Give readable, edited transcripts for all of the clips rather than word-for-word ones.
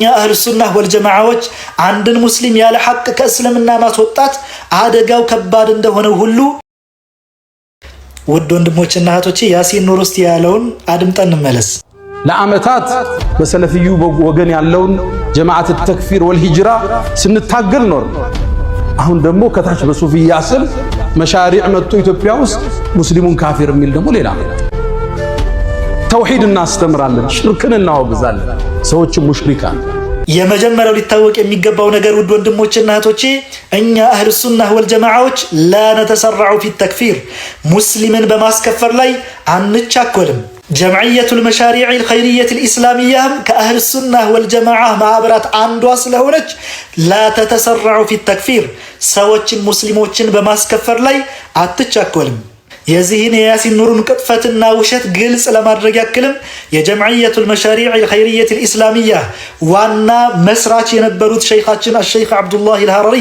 يا أهل السنة والجماعة عندن مسلم يا لحق كأسلمنا ما توقعت عادة وكبار እንደሆነው ሁሉ ውድ ወንድሞችና እህቶቼ ያሲን ኑር ውስጥ ያለውን አድምጠን እንመለስ። ለአመታት በሰለፊዩ ወገን ያለውን ጀማዓት ተክፊር ወልሂጅራ ስንታገል ኖር። አሁን ደግሞ ከታች በሱፊያ ስም መሻሪዕ መጥቶ ኢትዮጵያ ውስጥ ሙስሊሙን ካፊር የሚል ደግሞ ሌላ ተውሂድ እናስተምራለን፣ ሽርክን እናወግዛለን፣ ሰዎች ሙሽሪካን። የመጀመሪያው ሊታወቅ የሚገባው ነገር ውድ ወንድሞችና እህቶቼ እኛ አህሉ ሱናህ ወልጀማዓዎች ላ ነተሰራዑ ፊ ተክፊር ሙስሊምን በማስከፈር ላይ አንቻኮልም። ጀምዕየቱል መሻሪዕል ኸይሪየቱል ኢስላሚያም ከአህሉ ሱናህ ወልጀማዓ ማህበራት አንዷ ስለሆነች ላ ተተሰራዑ ፊ ተክፊር ሰዎችን ሙስሊሞችን በማስከፈር ላይ አትቻኮልም። የዚህን የያሲን ኑሩን ቅጥፈትና ውሸት ግልጽ ለማድረግ ያክልም የጀምዕየቱል መሻሪዕል ኸይሪየቱል ኢስላሚያ ዋና መስራች የነበሩት ሸይኻችን አልሸይኽ አብዱላህ አልሐረሪ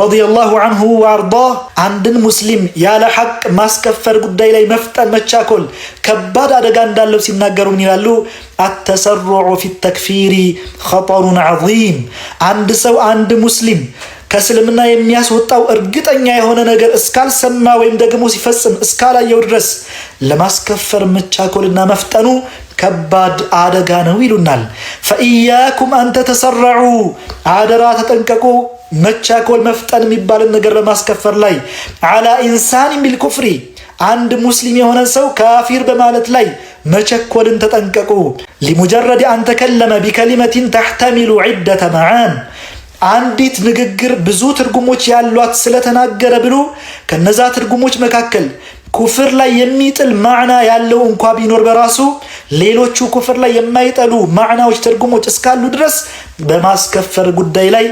ረዲየላሁ ዐንሁ ወአርዳህ አንድን ሙስሊም ያለ ሐቅ ማስከፈር ጉዳይ ላይ መፍጠን መቻኮል ከባድ አደጋ እንዳለው ሲናገሩ ምን ይላሉ? አተሰሩዑ ፊ ተክፊሪ ኸጠሩን ዐዚም። አንድ ሰው አንድ ሙስሊም ከእስልምና የሚያስወጣው እርግጠኛ የሆነ ነገር እስካልሰማ ወይም ደግሞ ሲፈጽም እስካላየው ድረስ ለማስከፈር መቻኮልና መፍጠኑ ከባድ አደጋ ነው ይሉናል። ፈኢያኩም አንተ ተሰረዑ አደራ ተጠንቀቁ፣ መቻኮል መፍጠን የሚባልን ነገር በማስከፈር ላይ አላ ኢንሳን ቢልኩፍሪ አንድ ሙስሊም የሆነ ሰው ካፊር በማለት ላይ መቸኮልን ተጠንቀቁ። ሊሙጀረድ አንተ ከለመ ቢከሊመቲን ተሕተሚሉ ዒደተ መዓን አንዲት ንግግር ብዙ ትርጉሞች ያሏት ስለተናገረ ብሎ ከነዛ ትርጉሞች መካከል ኩፍር ላይ የሚጥል ማዕና ያለው እንኳ ቢኖር በራሱ ሌሎቹ ኩፍር ላይ የማይጠሉ ማዕናዎች ትርጉሞች እስካሉ ድረስ በማስከፈር ጉዳይ ላይ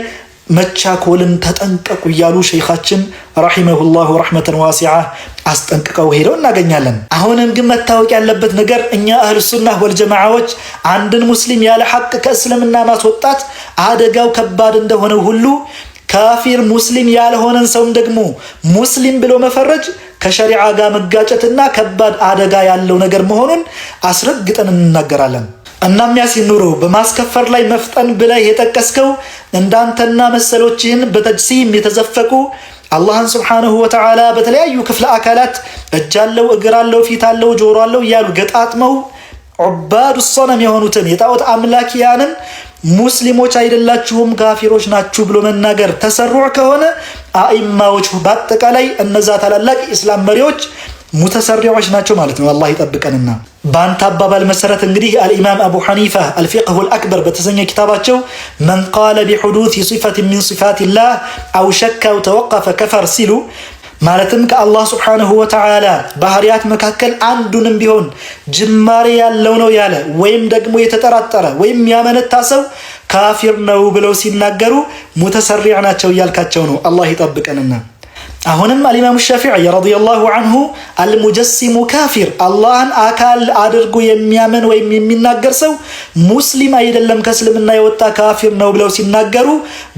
መቻኮልን ተጠንቀቁ እያሉ ሸይኻችን ረሒመሁላሁ ረሕመተን ዋሲዓ አስጠንቅቀው ሄደው እናገኛለን። አሁንም ግን መታወቅ ያለበት ነገር እኛ አህሉ ሱናህ ወልጀማዓዎች አንድን ሙስሊም ያለ ሐቅ ከእስልምና ማስወጣት አደጋው ከባድ እንደሆነው ሁሉ ካፊር ሙስሊም ያልሆነን ሰውም ደግሞ ሙስሊም ብሎ መፈረጅ ከሸሪዓ ጋር መጋጨትና ከባድ አደጋ ያለው ነገር መሆኑን አስረግጠን እንናገራለን። እናም ያሲን ኑሩ በማስከፈር ላይ መፍጠን ብለህ የጠቀስከው እንዳንተና መሰሎችህን በተጅሲም የተዘፈቁ አላህን ሱብሓነሁ ወተዓላ በተለያዩ ክፍለ አካላት እጅ አለው፣ እግር አለው፣ ፊት አለው፣ ጆሮ አለው እያሉ ገጣጥመው ዑባዱ ሶነም የሆኑትን የጣዖት አምላኪያንን ሙስሊሞች አይደላችሁም ካፊሮች ናችሁ ብሎ መናገር ተሰሩዕ ከሆነ አኢማዎች በአጠቃላይ እነዛ ታላላቅ ኢስላም መሪዎች ሙተሰሪዖች ናቸው ማለት ነው። አላህ ይጠብቀንና በአንተ አባባል መሰረት እንግዲህ አልኢማም አቡ ሐኒፋ አልፊቅሁል አክበር በተሰኘ ኪታባቸው መን ቃለ ቢሑዱት ሲፈት ሚን ሲፋቲላህ አው ሸከ አው ተወቀፈ ከፈር ሲሉ ማለትም ከአላህ ሱብሓነሁ ወተዓላ ባህሪያት መካከል አንዱንም ቢሆን ጅማሬ ያለው ነው ያለ ወይም ደግሞ የተጠራጠረ ወይም ያመነታ ሰው ካፊር ነው ብለው ሲናገሩ ሙተሰሪዕ ናቸው እያልካቸው ነው። አላህ ይጠብቀንና አሁንም አልኢማሙ ሻፊዒ ረዲየላሁ ዐንሁ አልሙጀሲሙ ካፊር አላህን አካል አድርጎ የሚያምን ወይም የሚናገር ሰው ሙስሊም አይደለም ከእስልምና የወጣ ካፊር ነው ብለው ሲናገሩ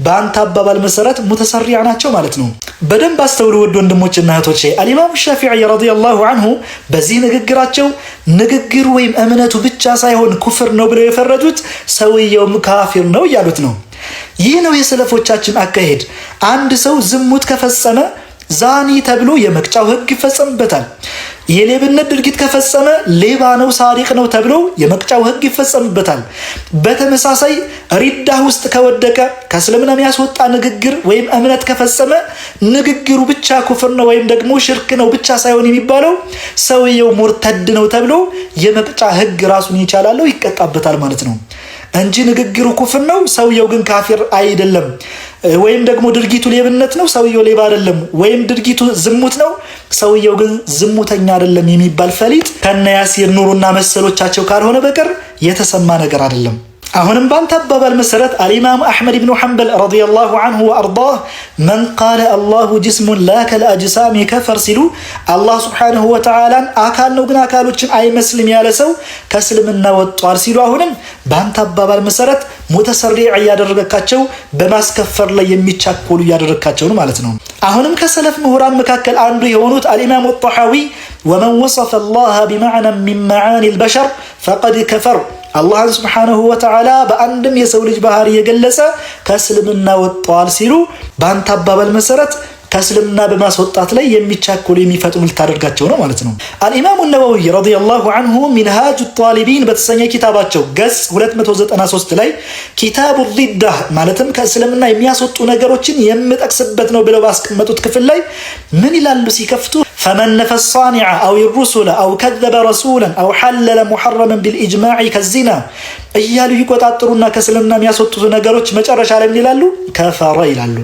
በአንተ አባባል መሰረት ሙተሰሪዕ ናቸው ማለት ነው። በደንብ አስተውሉ ውድ ወንድሞችና እህቶቼ። አልኢማሙ ሻፊዒ ረዲየላሁ ዐንሁ በዚህ ንግግራቸው ንግግሩ ወይም እምነቱ ብቻ ሳይሆን ኩፍር ነው ብለው የፈረጁት ሰውየውም ካፊር ነው እያሉት ነው። ይህ ነው የሰለፎቻችን አካሄድ። አንድ ሰው ዝሙት ከፈጸመ ዛኒ ተብሎ የመቅጫው ህግ ይፈጸምበታል። የሌብነት ድርጊት ከፈጸመ ሌባ ነው ሳሪቅ ነው ተብሎ የመቅጫው ህግ ይፈጸምበታል። በተመሳሳይ ሪዳ ውስጥ ከወደቀ ከእስልምና የሚያስወጣ ንግግር ወይም እምነት ከፈጸመ ንግግሩ ብቻ ኩፍር ነው ወይም ደግሞ ሽርክ ነው ብቻ ሳይሆን የሚባለው ሰውየው ሙርተድ ነው ተብሎ የመቅጫ ህግ ራሱን ይቻላል ይቀጣበታል ማለት ነው እንጂ ንግግሩ ኩፍር ነው ሰውየው ግን ካፊር አይደለም፣ ወይም ደግሞ ድርጊቱ ሌብነት ነው ሰውየው ሌባ አይደለም፣ ወይም ድርጊቱ ዝሙት ነው ሰውየው ግን ዝሙተኛ አይደለም የሚባል ፈሊጥ ከነ ያሲን ኑሩና መሰሎቻቸው ካልሆነ በቀር የተሰማ ነገር አይደለም። አሁንም ባንተ አባባል መሰረት አልኢማም አሕመድ ብኑ ሐንበል ረዲየላሁ ዐንሁ ወአርዳህ መን ቃለ አላሁ ጅስሙን ላ ከልአጅሳሚ ከፈር ሲሉ አላህ ሱብሓነሁ ወተዓላን አካል ነው ግን አካሎችን አይመስልም ያለ ሰው ከእስልምና ወጥቷል ሲሉ አሁንም ባንተ አባባል መሰረት ሙተሰሪዕ እያደረጋቸው በማስከፈር ላይ የሚቻኮሉ እያደረጋቸው ነው ማለት ነው። አሁንም ከሰለፍ ምሁራን መካከል አንዱ የሆኑት አልኢማሙ ጣሐዊ ወመን ወሰፈ አላህ ቢመዕና ሚን መዓኒ አልበሸር ፈቀድ ከፈር አላህን ሱብሓነሁ ወተዓላ በአንድም የሰው ልጅ ባህሪ የገለጸ ከእስልምና ወጥቷል ሲሉ በአንተ አባባል መሰረት ከእስልምና በማስወጣት ላይ የሚቻኮሉ የሚፈጥኑ ልታደርጋቸው ነው ማለት ነው። አልኢማሙ ነወዊ ረዲየላሁ ዐንሁ ሚንሃጁ ጧሊቢን በተሰኘ ኪታባቸው ገጽ 293 ላይ ኪታቡ ሪዳ ማለትም ከእስልምና የሚያስወጡ ነገሮችን የምጠቅስበት ነው ብለው ባስቀመጡት ክፍል ላይ ምን ይላሉ ሲከፍቱ ፈመን ነፈ ሳኒዐ አው ሩሱለ አው ከዘበ ረሱለን አው ሐለለ ሙሐረመን ቢልኢጅማዕ ከዚና እያሉ ይቆጣጥሩና ከእስልምና የሚያስወጡት ነገሮች መጨረሻ ላይ ምን ይላሉ? ከፈረ ይላሉ።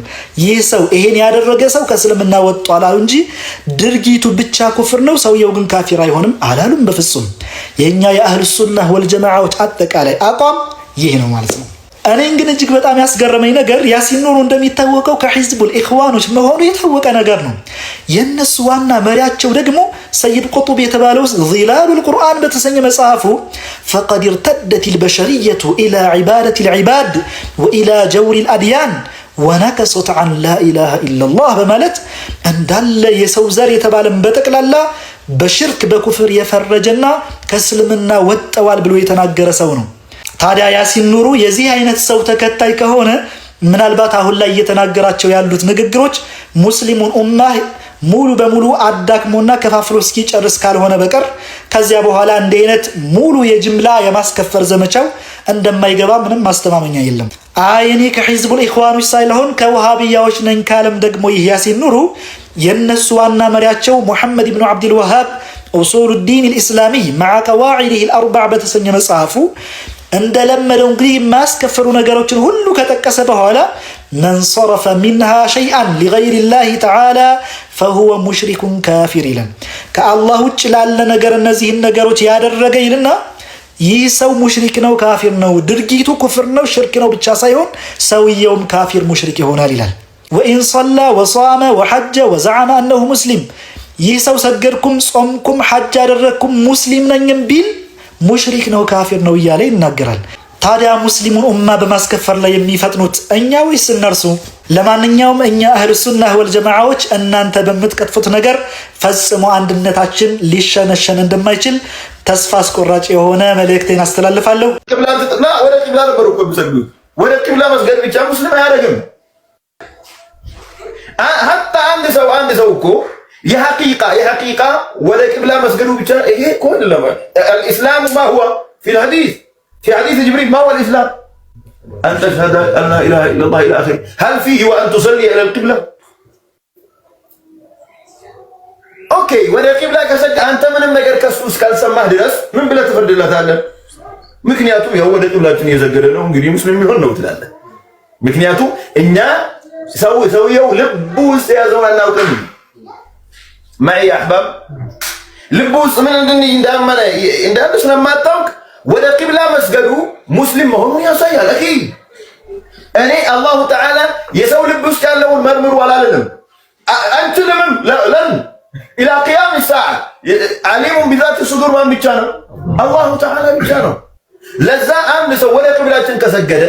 ይህ ሰው ይሄን ያደረገ ሰው ከእስልምና ወጥቷል አሉ እንጂ ድርጊቱ ብቻ ኩፍር ነው፣ ሰውየው ግን ካፊር አይሆንም አላሉም በፍጹም። የኛ የአህሉ ሱናህ ወልጀማዓዎች አጠቃላይ አቋም ይህ ነው ማለት ነው። እኔን ግን እጅግ በጣም ያስገረመኝ ነገር ያሲን ኑሩ እንደሚታወቀው ከሒዝቡል ኢኽዋኖች መሆኑ የታወቀ ነገር ነው። የነሱ ዋና መሪያቸው ደግሞ ሰይድ ቁጡብ የተባለው ዚላሉል ቁርአን በተሰኘ መጽሐፉ ፈቀድ irtaddat البشرية إلى عبادة العباد وإلى جور الأديان ونكست عن لا إله إلا الله በማለት እንዳለ የሰው ዘር የተባለም በጠቅላላ በሽርክ በኩፍር የፈረጀና ከእስልምና ወጥተዋል ብሎ የተናገረ ሰው ነው። ታዲያ ያሲን ኑሩ የዚህ አይነት ሰው ተከታይ ከሆነ ምናልባት አሁን ላይ እየተናገራቸው ያሉት ንግግሮች ሙስሊሙን ኡማ ሙሉ በሙሉ አዳክሞና ከፋፍሎ እስኪጨርስ ካልሆነ በቀር ከዚያ በኋላ እንደ አይነት ሙሉ የጅምላ የማስከፈር ዘመቻው እንደማይገባ ምንም ማስተማመኛ የለም። እኔ ከሒዝቡል ኢኽዋኖች ሳይሆን ከወሃቢያዎች ነኝ ካለም ደግሞ ይህ ያሲን ኑሩ የነሱ ዋና መሪያቸው ሙሐመድ ኢብኑ አብዱል ወሃብ ኡሱሉዲን አልኢስላሚ مع قواعده الاربع በተሰኘ መጽሐፉ እንደለመደው እንግዲህ ማስከፈሩ ነገሮችን ሁሉ ከጠቀሰ በኋላ من صرف منها شيئا لغير الله تعالى فهو مشرك كافر ይላል። ከአላህ ውጭ ላለ ነገር እነዚህን ነገሮች ያደረገ ይልና ይህ ሰው ሙሽሪክ ነው፣ ካፊር ነው፣ ድርጊቱ ኩፍር ነው፣ ሽርክ ነው ብቻ ሳይሆን ሰውየውም ካፊር ሙሽሪክ ይሆናል ይላል። وإن صلى وصام وحج وزعم أنه مسلم ይህ ሰው ሰገድኩም ጾምኩም ሐጅ አደረኩም ሙስሊም ነኝም ቢል ሙሽሪክ ነው ካፊር ነው እያለ ይናገራል። ታዲያ ሙስሊሙን ኡማ በማስከፈር ላይ የሚፈጥኑት እኛ ወይስ እነርሱ? ለማንኛውም እኛ አህሉ ሱናህ ወልጀማዓዎች እናንተ በምትቀጥፉት ነገር ፈጽሞ አንድነታችን ሊሸነሸን እንደማይችል ተስፋ አስቆራጭ የሆነ መልእክቴን አስተላልፋለሁ። ቅብላና ወደ ቅብላ ነበር እኮ የሚሰግዱት። ወደ ቅብላ መስገድ ብቻ ሙስሊም አያደርግም። ሀታ አንድ ሰው እኮ የሐቂቃ ወደ ቅብላ መስገዱ ብቻ ይሄ እኮ አይደለም። الاسلام ما هو في حديث جبريل ما هو الاسلام؟ ان تشهد ان لا اله الا الله الى اخره. هل فيه وان تصلي الى القبلة؟ اوكي ወደ ቅብላ ከሰገድ አንተ ምንም ነገር ከሱ እስካልሰማህ ድረስ ምን ብለህ ትፈርድለታለህ? ምክንያቱም ያው ወደ ቅብላችን እየሰገደ ነው እንግዲህ ሙስሊም ይሆን ነው ትላለህ። ምክንያቱም እኛ ሰውየው ልቡ ውስጥ የያዘውን አናውቅም። ማይ አህባብ ልቡ ውስጥ ምን እንዳመነ እንዳለ ስለማታውቅ ወደ ቂብላ መስገዱ ሙስሊም መሆኑን ያሳያል። አኺ እኔ አላሁ ተዓላ የሰው ልብ ውስጥ ያለውን መርምሩ አላለንም። አንችልም ለን ኢላ ቂያም ሰዓ ዓሊሙን ቢዛት ሱዱር ማን ብቻ ነው? አላሁ ተዓላ ብቻ ነው። ለዛ አንድ ሰው ወደ ቂብላችን ከሰገደ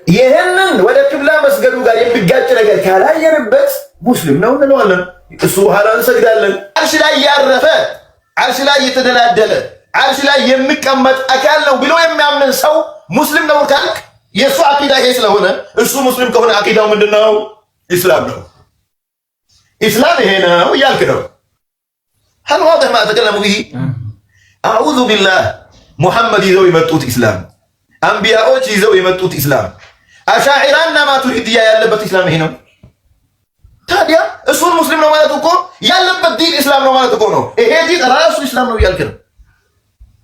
ይሄንን ወደ ቂብላ መስገዱ ጋር የሚጋጭ ነገር ካላየንበት ሙስሊም ነው እንለዋለን። እሱ ኋላ እንሰግዳለን። አርሽ ላይ ያረፈ አርሽ ላይ የተደላደለ አርሽ ላይ የሚቀመጥ አካል ነው ብሎ የሚያምን ሰው ሙስሊም ነው ካልክ የሱ አቂዳ ይሄ ስለሆነ እሱ ሙስሊም ከሆነ አቂዳው ምንድነው? ኢስላም ነው። ኢስላም ይሄ ነው እያልክ ነው። هل واضح ما أتكلم به؟ أعوذ بالله محمد ይዘው የመጡት ኢስላም አንቢያዎች ይዘው የመጡት ኢስላም አሻዒራና ማቱሪዲያ ያለበት ኢስላም ይሄ ነው። ታዲያ እሱን ሙስሊም ነው ማለት እኮ ያለበት ዲን ኢስላም ነው ማለት እኮ ነው። ይሄ ዲን ራሱ ኢስላም ነው እያልክ ነው።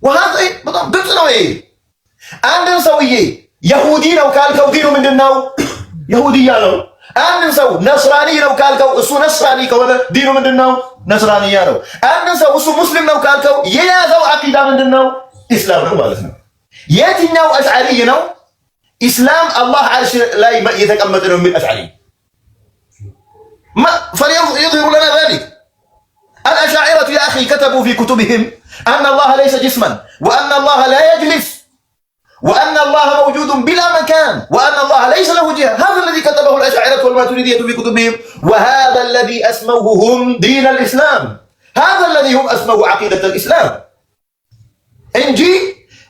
ወሃዛ በጣም ግልጽ ነው። ይሄ አንድን ሰውዬ ይሁዲ ነው ካልከው ዲኑ ምንድነው? ይሁዲያ ነው። አንድን ሰው ነስራኒ ነው ካልከው እሱ ነስራኒ ከሆነ ዲኑ ምንድነው? ነስራኒያ ነው። አንድን ሰው እሱ ሙስሊም ነው ካልከው የያዘው አቂዳ ምንድነው? ኢስላም ነው ማለት ነው። የትኛው አሽዓሪ ነው ኢስላም አላህ አርሽ ላይ የተቀመጠ ነው የሚል አሽዓሪ ما فليظهر لنا ذلك. الأشاعرة يا أخي كتبوا في كتبهم أن الله ليس جسما وأن الله لا يجلس وأن الله موجود بلا مكان وأن الله ليس له جهة. هذا الذي كتبه الأشاعرة والماتريدية في كتبهم وهذا الذي أسموه هم دين الإسلام. هذا الذي هم أسموه عقيدة الإسلام. እንጂ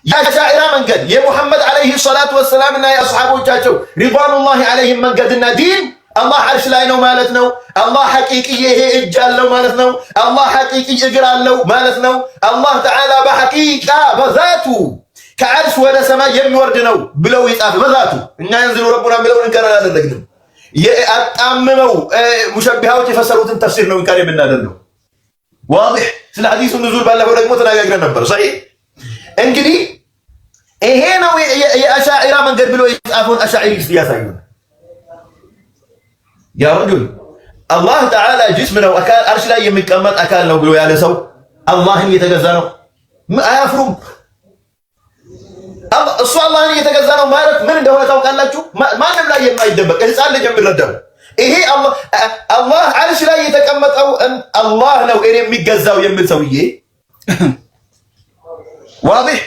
የአሻዒራ መንገድ የሙሐመድ ዓለይሂ ሰላቱ ወሰላም እና የአስሓቦቻቸው ሪድዋኑላሂ ዓለይሂም መንገድና ዲን አላህ አርሽ ላይ ነው ማለት ነው። አላህ ሐቂቂ ይሄ እጅ አለው ማለት ነው። አላህ ሐቂቂ እግር አለው ማለት ነው። አላህ ተዓላ በሐቂቃ በዛቱ ከአርሽ ወደ ሰማይ የሚወርድ ነው ብለው ይጻፍ በዛቱ። እኛ የንዝሉ ረቡና ብለው እንከራ አላደረግንም። የአጣምመው ሙሸቢሃዎች የፈሰሩትን ተፍሲር ነው እንካን የምናደርገው። ዋዲህ ስለ ሐዲሱ ንዙል ባለፈው ደግሞ ተነጋግረን ነበር። ሰሂህ እንግዲህ ይሄ ነው የአሻዒራ መንገድ ብሎ የጻፈውን አሻዒሪ ያሳዩን። ያ ረጁል አላህ ተዓላ ጅስም ነው አካል አርሽ ላይ የሚቀመጥ አካል ነው ብሎ ያለ ሰው አላህን እየተገዛ ነው። አያፍሩም። እሱ አላህን እየተገዛ ነው ማለት ምን እንደሆነ ታውቃላችሁ? ማንም ላይ የማይደበቅ ህፃን ልጅ የሚረዳው ይሄ አላህ አርሽ ላይ የተቀመጠው አላህ ነው እኔ የሚገዛው የሚል ሰውዬ ዋዲህ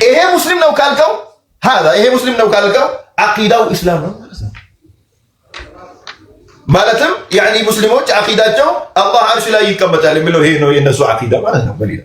ይሄ ሙስሊም ነው ካልከው ይሄ ሙስሊም ነው ካልከው አቂዳው ኢስላም ነው ማለትም ያኒ ሙስሊሞች አቂዳቸው አላህ አርሽ ላይ ይቀመጣል የሚለው ይሄ ነው የነሱ አቂዳ ማለት ነው። በሌላ